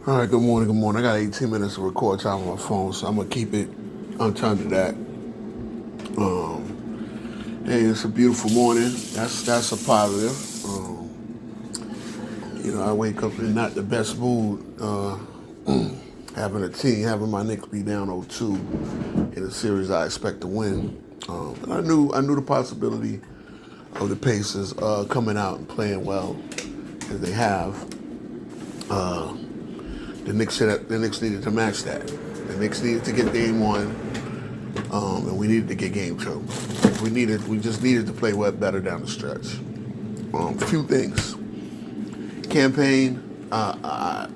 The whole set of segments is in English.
All right, good morning, good morning. I got 18 minutes of record time on my phone, so I'm going to keep it untimed to that. Hey, it's a beautiful morning. That's a positive. I wake up in not the best mood, having my Knicks be down 0-2 in a series I expect to win. But I knew the possibility of the Pacers coming out and playing well as they have. The Knicks needed to match that. The Knicks needed to get game one, and we needed to get game two. We just needed to play better down the stretch. A few things. Campaign, that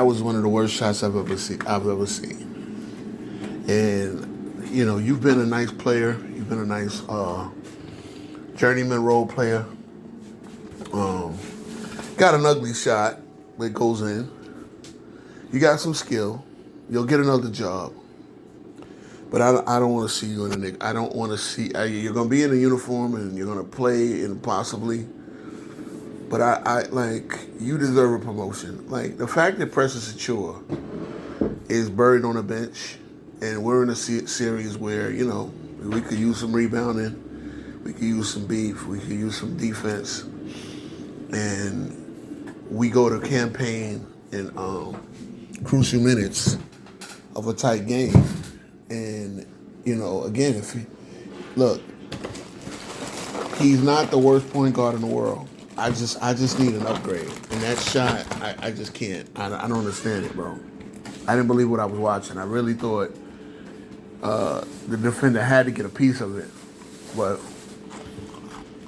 was one of the worst shots I've ever seen. And you've been a nice player. You've been a nice journeyman role player. Got an ugly shot. It goes in. You got some skill. You'll get another job. But I don't want to see you in the Knicks. I don't want to see... you're going to be in a uniform and you're going to play and possibly... But you deserve a promotion. Like, the fact that Precious Achiuwa is buried on a bench and we're in a series where, we could use some rebounding, we could use some beef, we could use some defense, and we go to campaign in crucial minutes of a tight game. And, again, he's not the worst point guard in the world. I just need an upgrade. And that shot, I just can't. I don't understand it, bro. I didn't believe what I was watching. I really thought the defender had to get a piece of it. But,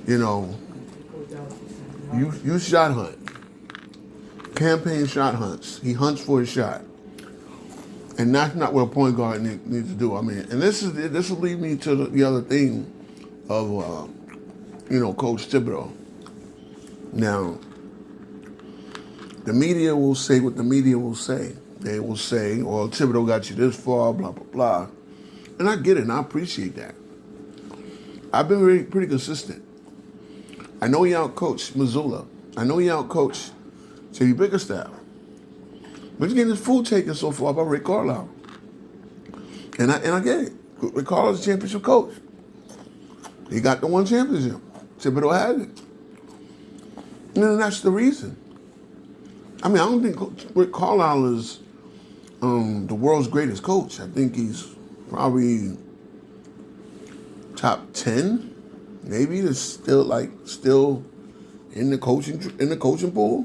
you shot hunt. Campaign shot hunts. He hunts for his shot. And that's not what a point guard needs to do. I mean, and this will lead me to the other thing of, Coach Thibodeau. Now, the media will say what the media will say. They will say, well, Thibodeau got you this far, blah, blah, blah. And I get it, and I appreciate that. I've been pretty consistent. I know he outcoached Missoula. I know he outcoached Teddy Bickerstaff. But he's getting his food taken so far by Rick Carlisle. And I get it. Rick Carlisle's a championship coach. He got the one championship. Thibodeau had it. And that's the reason. I mean, I don't think Rick Carlisle is the world's greatest coach. I think he's probably top 10, maybe. That's still in the coaching pool.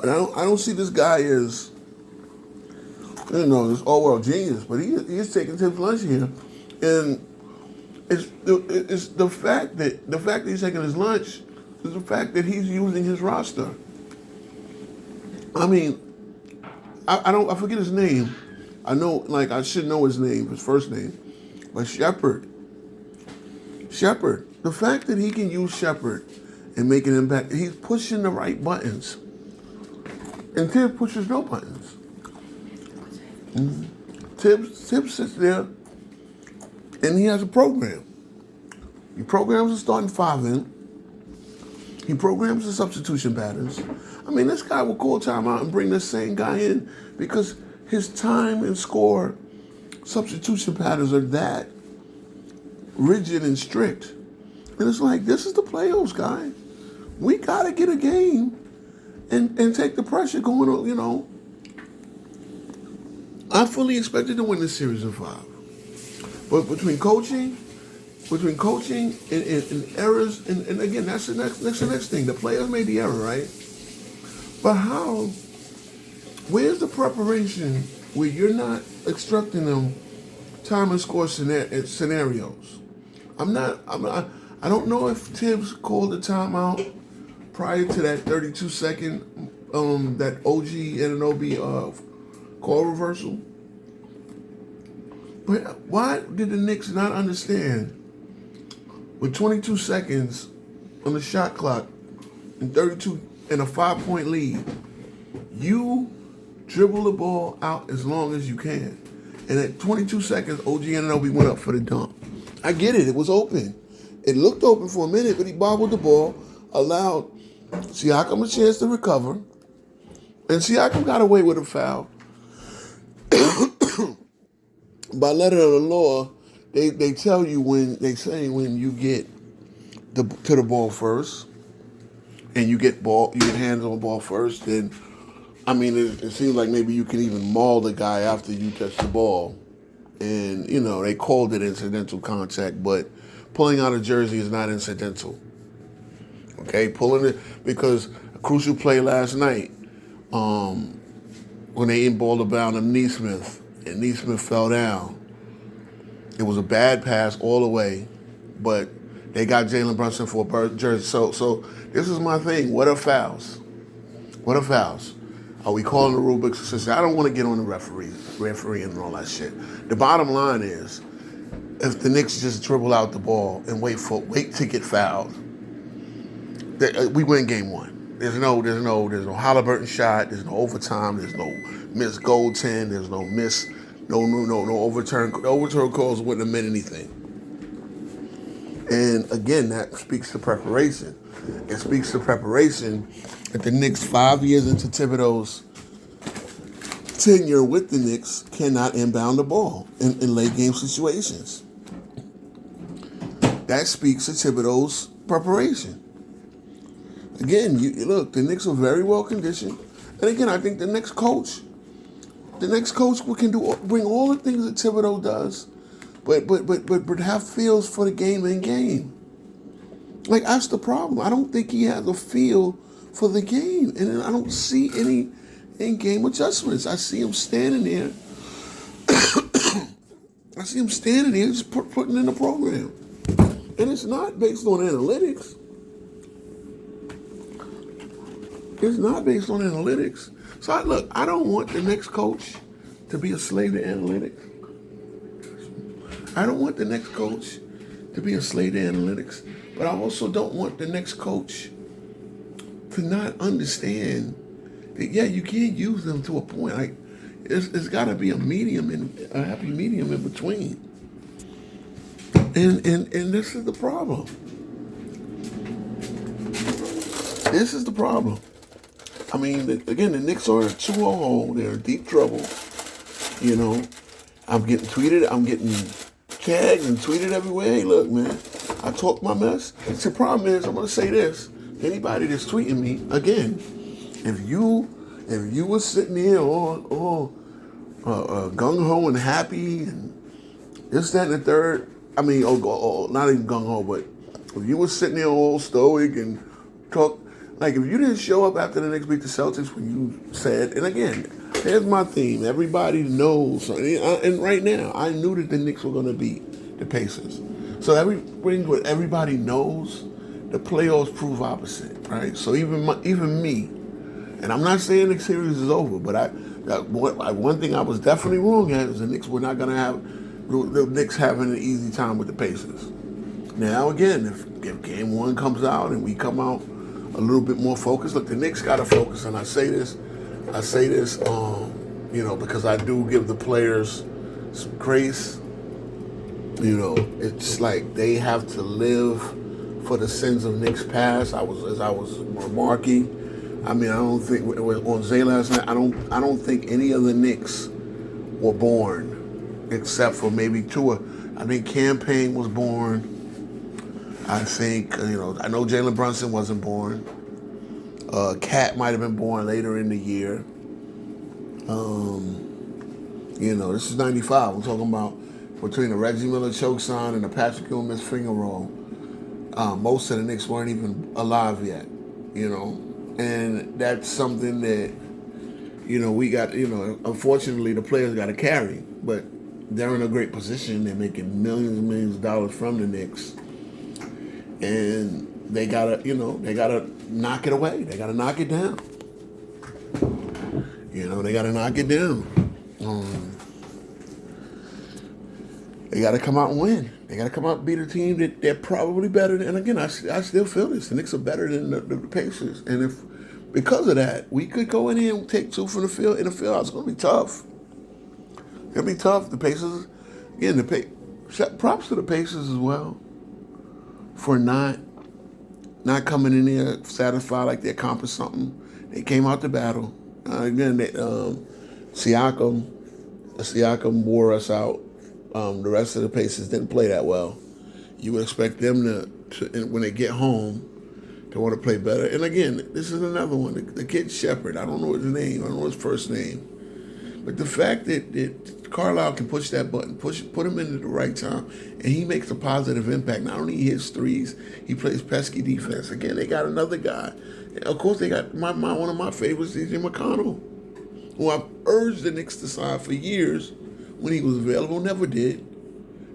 But I don't see this guy as this all-world genius. But he is taking Tim's lunch here, and it's the fact that he's taking his lunch is the fact that he's using his roster. I mean, I forget his name. I know, I should know his name, his first name, but Shepard. The fact that he can use Shepard and make an impact, he's pushing the right buttons. And Tibbs pushes no buttons. Tibbs sits there and he has a program. He programs the starting five in. He programs the substitution patterns. I mean, this guy will call timeout and bring the same guy in because his time and score substitution patterns are that rigid and strict. And it's like, this is the playoffs, guy. We got to get a game and take the pressure going on, I fully expected to win this series in 5. But between coaching and errors, and again, that's the next thing. The players made the error, right? But where's the preparation where you're not instructing them time and score scenarios? I don't know if Tibbs called the timeout prior to that 32-second, that OG Anunoby call reversal. But why did the Knicks not understand with 22 seconds on the shot clock and 32 and a 5-point lead, you dribble the ball out as long as you can. And at 22 seconds, OG Anunoby went up for the dunk. I get it. It was open. It looked open for a minute, but he bobbled the ball. allowed Siakam a chance to recover, and Siakam got away with a foul. By letter of the law, they tell you when you get to the ball first, and you get hands on the ball first, then I mean it seems like maybe you can even maul the guy after you touch the ball, and they called it incidental contact, but pulling out a jersey is not incidental. Okay, pulling it because a crucial play last night, when they in-balled about him, Neesmith, and Neesmith fell down. It was a bad pass all the way, but they got Jalen Brunson for a jersey. So this is my thing. What are fouls? What are fouls? Are we calling the rule books? I don't want to get on the referee and all that shit. The bottom line is, if the Knicks just dribble out the ball and wait to get fouled, we win game one. There's no Halliburton shot. There's no overtime. There's no missed goaltend. There's no overturn. The overturn calls wouldn't have meant anything. And again, that speaks to preparation. It speaks to preparation that the Knicks, 5 years into Thibodeau's tenure with the Knicks, cannot inbound the ball in late game situations. That speaks to Thibodeau's preparation. Again, look, the Knicks are very well conditioned. And again, I think the next coach can bring all the things that Thibodeau does, but have feels for the game in game. Like, that's the problem. I don't think he has a feel for the game, and I don't see any in-game adjustments. I see him standing there. Just putting in the program, and it's not based on analytics. It's not based on analytics. So I don't want the next coach to be a slave to analytics. I don't want the next coach to be a slave to analytics. But I also don't want the next coach to not understand that, you can't use them to a point. Like, it's got to be a happy medium in between. And this is the problem. This is the problem. I mean, again, the Knicks are in a 2-0 hole. They're in deep trouble. I'm getting tweeted. I'm getting tagged and tweeted everywhere. Hey, look, man, I talk my mess. The problem is, I'm going to say this. Anybody that's tweeting me, again, if you were sitting there all gung-ho and happy and this, that, and the third, I mean, not even gung-ho, but if you were sitting there all stoic and talk, like, if you didn't show up after the Knicks beat the Celtics when you said, and again, here's my theme. Everybody knows, and right now, I knew that the Knicks were going to beat the Pacers. So everybody knows, the playoffs prove opposite, right? So even me, and I'm not saying the series is over, but one thing I was definitely wrong at is the Knicks were not going to have the Knicks having an easy time with the Pacers. Now again, if game one comes out and we come out a little bit more focused. Look, the Knicks got to focus, and I say this, because I do give the players some grace. It's like they have to live for the sins of Knicks past. As I was remarking, I mean, I don't think on Zay last night. I don't think any of the Knicks were born, except for maybe two. I think Campaign was born. I think, I know Jalen Brunson wasn't born. Cat might have been born later in the year. This is 95. I'm talking about between the Reggie Miller choke sign and the Patrick Ewing finger roll. Most of the Knicks weren't even alive yet, And that's something that, we got, unfortunately the players got to carry. But they're in a great position. They're making millions and millions of dollars from the Knicks. And they gotta knock it away. They gotta knock it down. They gotta knock it down. They gotta come out and win. They gotta come out and beat a team that they're probably better than. And again, I still feel this. The Knicks are better than the Pacers. And because of that, we could go in here and take two from the field. In the field, it's gonna be tough. It's gonna be tough. The Pacers, again, props to the Pacers as well for not not coming in there satisfied like they accomplished something. They came out to battle. Siakam wore us out. The rest of the Pacers didn't play that well. You would expect them to when they get home, to want to play better. And again, this is another one. The kid Shepard, I don't know his name. I don't know his first name. But the fact that Carlisle can push that button, put him into the right time, and he makes a positive impact. Not only he hits threes, he plays pesky defense. Again, they got another guy. Of course, they got one of my favorites, DJ McConnell, who I've urged the Knicks to sign for years when he was available. Never did.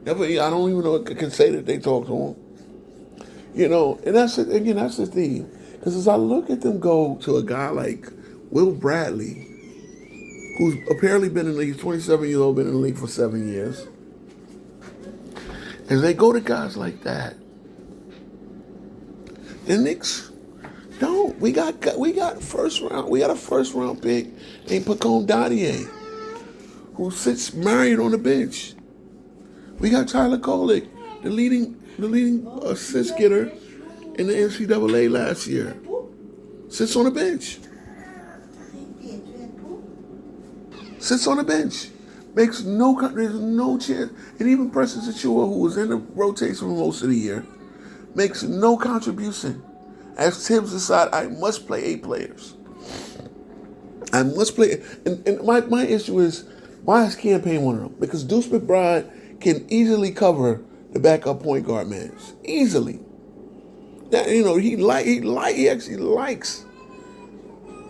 Never. I don't even know if I can say that they talked to him. And that's the theme. Because as I look at them go to a guy like Will Bradley, who's apparently been in the league, 27 years old, been in the league for 7 years. As they go to guys like that, the Knicks don't. We got a first round pick named Pacone Dadier, who sits married on the bench. We got Tyler Kolek, the leading assist getter in the NCAA last year, sits on the bench. There's no chance. And even Preston Achua, who was in the rotation for most of the year, makes no contribution. As Tibbs decided, I must play 8 players. I must play. And my issue is, why is Campaign one of them? Because Deuce McBride can easily cover the backup point guard man. Easily. That, he actually likes.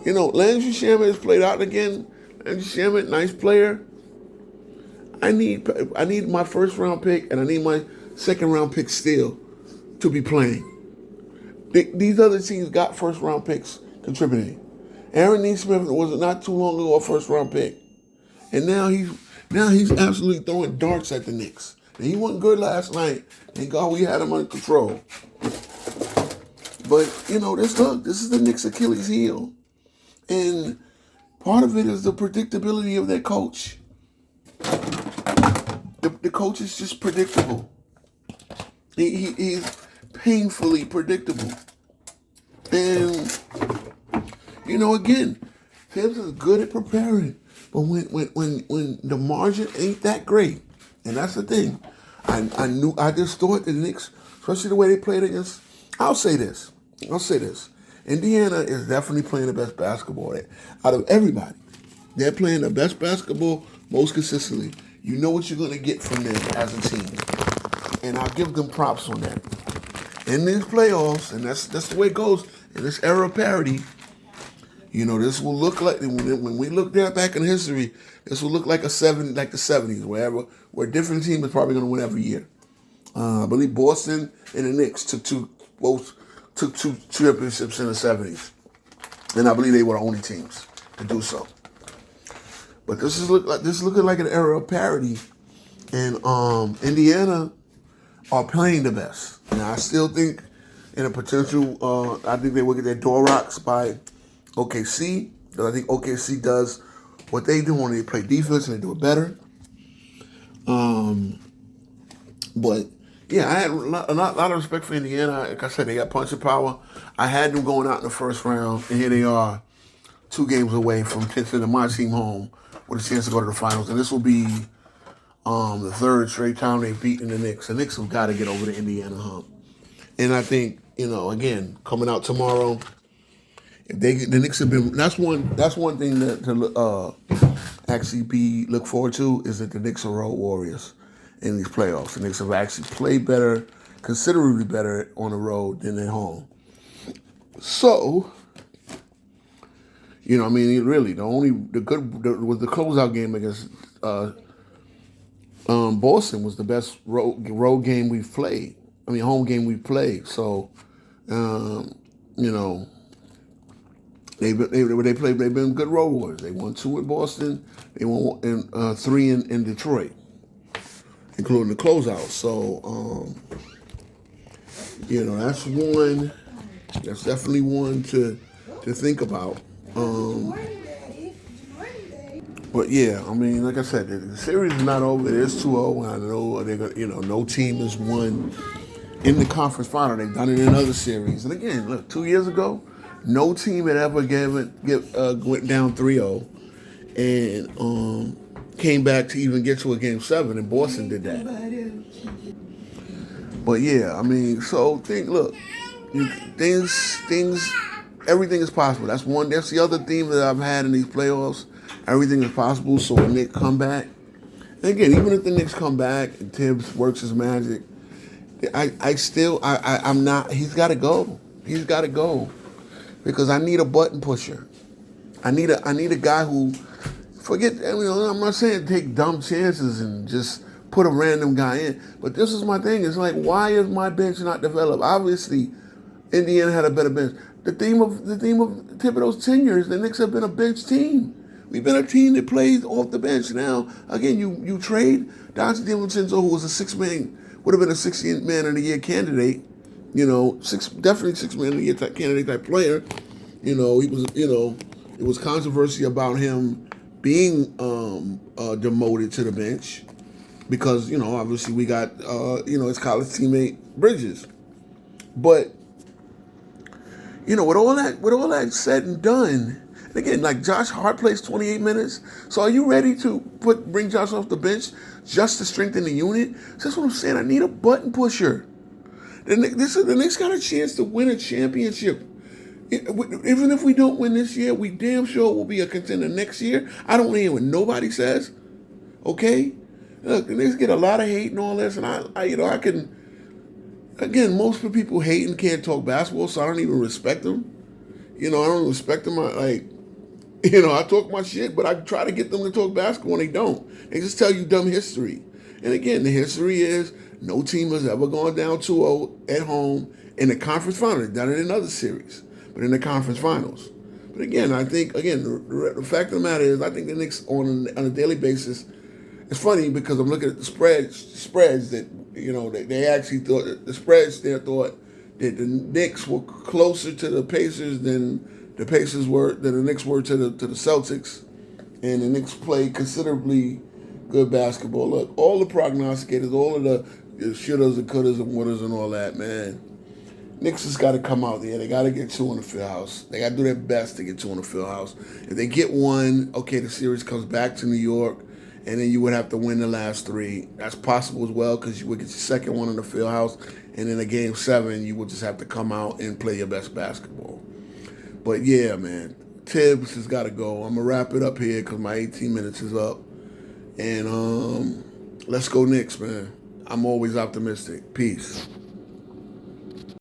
Landry Shamet has played out again. Landry Shamet, nice player. I need my first round pick and I need my second round pick still to be playing. These other teams got first round picks contributing. Aaron Neesmith was not too long ago a first round pick, and now he's absolutely throwing darts at the Knicks. And he wasn't good last night. Thank God we had him under control. But this is the Knicks' Achilles heel, and part of it is the predictability of their coach. The coach is just predictable. He's painfully predictable. And, again, Tibbs is good at preparing. But when the margin ain't that great, and that's the thing, I just thought the Knicks, especially the way they played against, I'll say this. Indiana is definitely playing the best basketball out of everybody. They're playing the best basketball most consistently. You know what you're going to get from them as a team. And I'll give them props on that. In these playoffs, and that's the way it goes, in this era of parity, this will look like, when we look back in history, this will look like the 70s, where a different team is probably going to win every year. I believe Boston and the Knicks took two championships in the 70s. And I believe they were the only teams to do so. But this is looking like an era of parity, and Indiana are playing the best. Now I still think in a potential, I think they will get their door rocks by OKC. Because I think OKC does what they do when they play defense and they do it better. But yeah, I had a lot of respect for Indiana. Like I said, they got punching power. I had them going out in the first round, and here they are, 2 games away from sending my team home with a chance to go to the finals. And this will be the 3rd straight time they've beaten the Knicks. The Knicks have got to get over the Indiana hump. And I think, again, coming out tomorrow, if the Knicks have been, that's one thing to actually look forward to, is that the Knicks are road warriors in these playoffs. The Knicks have actually played better, considerably better on the road than at home. So, really, the closeout game against Boston was the best road game we've played. Home game we've played. So, they've been good road warriors. They won 2 in Boston. They won 3 in Detroit, including the closeout. So, that's one. That's definitely one to think about. But yeah, like I said, the series is not over. It is 2-0. I know no team has won in the conference final. They've done it in other series. And again, look, 2 years ago, no team had ever went down 3-0 and came back to even get to a game 7, and Boston did that. But yeah, I mean, so look, everything is possible. That's the other theme that I've had in these playoffs. Everything is possible. So when Knicks come back, and again, even if the Knicks come back and Tibbs works his magic, I'm not. He's got to go. He's got to go because I need a button pusher. I need a guy who I'm not saying take dumb chances and just put a random guy in, but this is my thing. It's like, why is my bench not developed? Obviously, Indiana had a better bench. The theme of Thibodeau's tenure is the Knicks have been a bench team. We've been a team that plays off the bench. Now, again, you trade Dante DiVincenzo, who was would have been a 6th man of the year candidate. Definitely 6th man of the year candidate type player. He was. It was controversy about him being demoted to the bench because obviously we got his college teammate Bridges, but with all that said and done. And again, like Josh Hart plays 28 minutes. So are you ready to bring Josh off the bench just to strengthen the unit? So that's what I'm saying. I need a button pusher. The Knicks got a chance to win a championship. Even if we don't win this year, we damn sure will be a contender next year. I don't hear what nobody says. Okay? Look, the Knicks get a lot of hate and all this, and I can. Again, most people hate and can't talk basketball, so I don't even respect them. I don't respect them. I talk my shit, but I try to get them to talk basketball, and they don't. They just tell you dumb history. And again, the history is no team has ever gone down 2-0 at home in the conference final. They've done it in other series, but in the conference finals. But again, I think, the fact of the matter is I think the Knicks on a daily basis, it's funny because I'm looking at the spreads that, they actually thought that the spreads there thought that the Knicks were closer to the Pacers than the Knicks were to the Celtics, and the Knicks played considerably good basketball. Look, all the prognosticators, all of the shouldas and couldas and wouldas and all that, man. Knicks has got to come out there. They got to get 2 in the Fieldhouse. They got to do their best to get 2 in the Fieldhouse. If they get 1, okay, the series comes back to New York, and then you would have to win the last 3. That's possible as well because you would get your second one in the Fieldhouse, and in a game 7, you would just have to come out and play your best basketball. But yeah, man, Tibbs has got to go. I'm gonna wrap it up here because my 18 minutes is up, and let's go Knicks, man. I'm always optimistic. Peace.